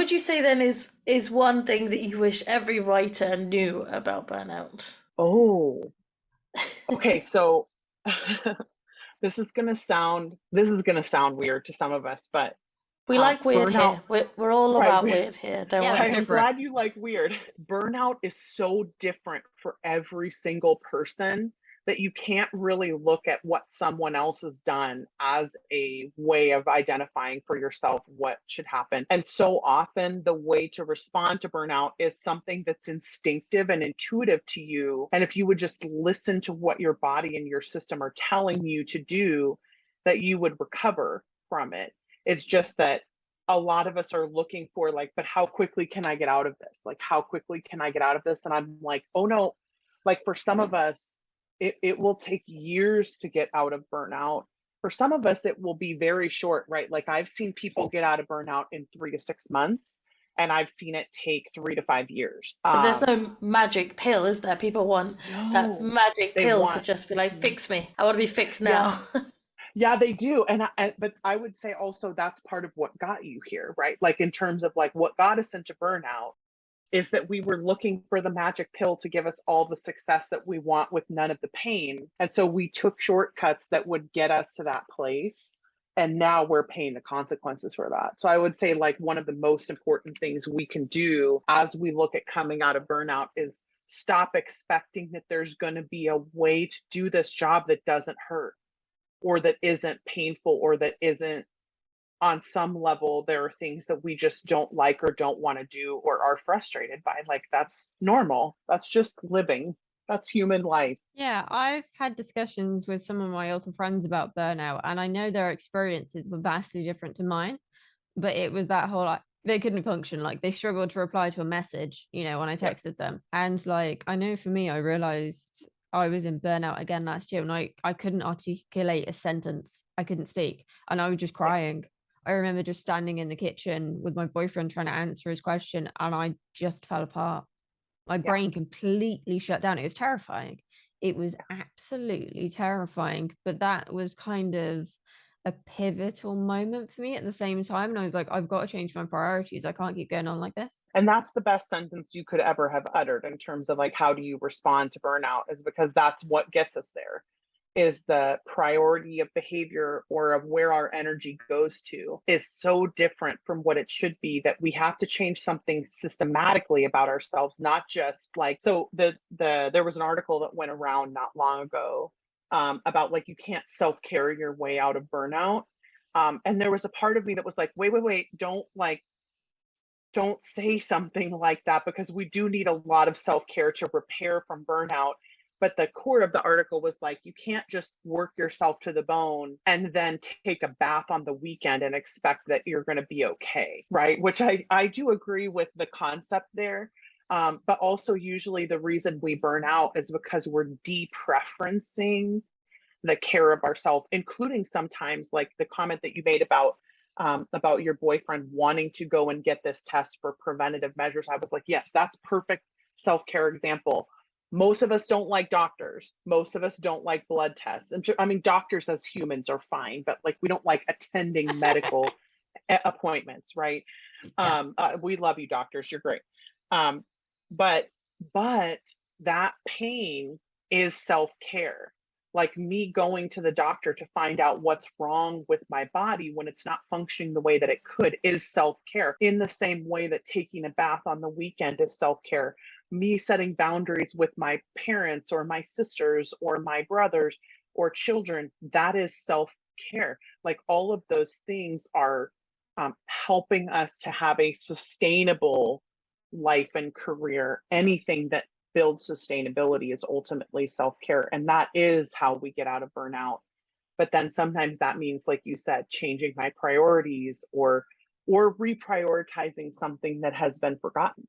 would you say then is one thing that you wish every writer knew about burnout? Oh, okay. So this is gonna sound weird to some of us, but We like weird burnout, here. We're all right? about weird here, don't Yeah, let's worry. go I'm for it. glad you like weird. Burnout is so different for every single person that you can't really look at what someone else has done as a way of identifying for yourself what should happen. And so often, the way to respond to burnout is something that's instinctive and intuitive to you. And if you would just listen to what your body and your system are telling you to do, that you would recover from it. It's just that a lot of us are looking for like, but how quickly can I get out of this? Like, how quickly can I get out of this? And I'm like, oh no, like for some of us, it will take years to get out of burnout. For some of us, it will be very short, right? Like I've seen people get out of burnout in 3 to 6 months, and I've seen it take 3 to 5 years. But there's no magic pill, is there? People want that No, magic they pill to want, just be like, mhm. fix me. I want to be fixed Yeah, now. yeah, they do. But I would say also that's part of what got you here, right? Like in terms of like what got us into burnout is that we were looking for the magic pill to give us all the success that we want with none of the pain. And so we took shortcuts that would get us to that place. And now we're paying the consequences for that. So I would say, like, one of the most important things we can do as we look at coming out of burnout is stop expecting that there's going to be a way to do this job that doesn't hurt or that isn't painful or that isn't on some level there are things that we just don't like or don't want to do or are frustrated by. Like that's normal. That's just living. That's human life. Yeah, I've had discussions with some of my older friends about burnout, and I know their experiences were vastly different to mine, but it was that whole like they couldn't function, like they struggled to reply to a message, when I Yep. texted them. And like I know for me, I realized I was in burnout again last year, and I couldn't articulate a sentence. I couldn't speak, and I was just Yep. crying. I remember just standing in the kitchen with my boyfriend trying to answer his question, and I just fell apart. My Yeah. brain completely shut down. It was terrifying. It was absolutely terrifying. But that was kind of a pivotal moment for me at the same time. And I was like, I've got to change my priorities. I can't keep going on like this. And that's the best sentence you could ever have uttered in terms of like how do you respond to burnout is because that's what gets us there is the priority of behavior or of where our energy goes to is so different from what it should be that we have to change something systematically about ourselves, not just like so there was an article that went around not long ago about like you can't self-care your way out of burnout. And there was a part of me that was like, wait, don't say something like that because we do need a lot of self-care to repair from burnout. But the core of the article was like, you can't just work yourself to the bone and then take a bath on the weekend and expect that you're going to be okay. Right. Which I do agree with the concept there. But also, usually, the reason we burn out is because we're depreferencing the care of ourselves, including sometimes like the comment that you made about your boyfriend wanting to go and get this test for preventative measures. I was like, yes, that's perfect self-care example. Most of us don't like doctors. Most of us don't like blood tests. And I mean, doctors as humans are fine, but like we don't like attending medical appointments, right? Yeah. We love you, doctors. You're great. Um, but but that pain is self-care. Like me going to the doctor to find out what's wrong with my body when it's not functioning the way that it could is self-care. In the same way that taking a bath on the weekend is self-care. Me setting boundaries with my parents or my sisters or my brothers or children, that is self-care. Like all of those things are helping us to have a sustainable life and career. Anything that builds sustainability is ultimately self-care. And that is how we get out of burnout. But then sometimes that means, like you said, changing my priorities or reprioritizing something that has been forgotten.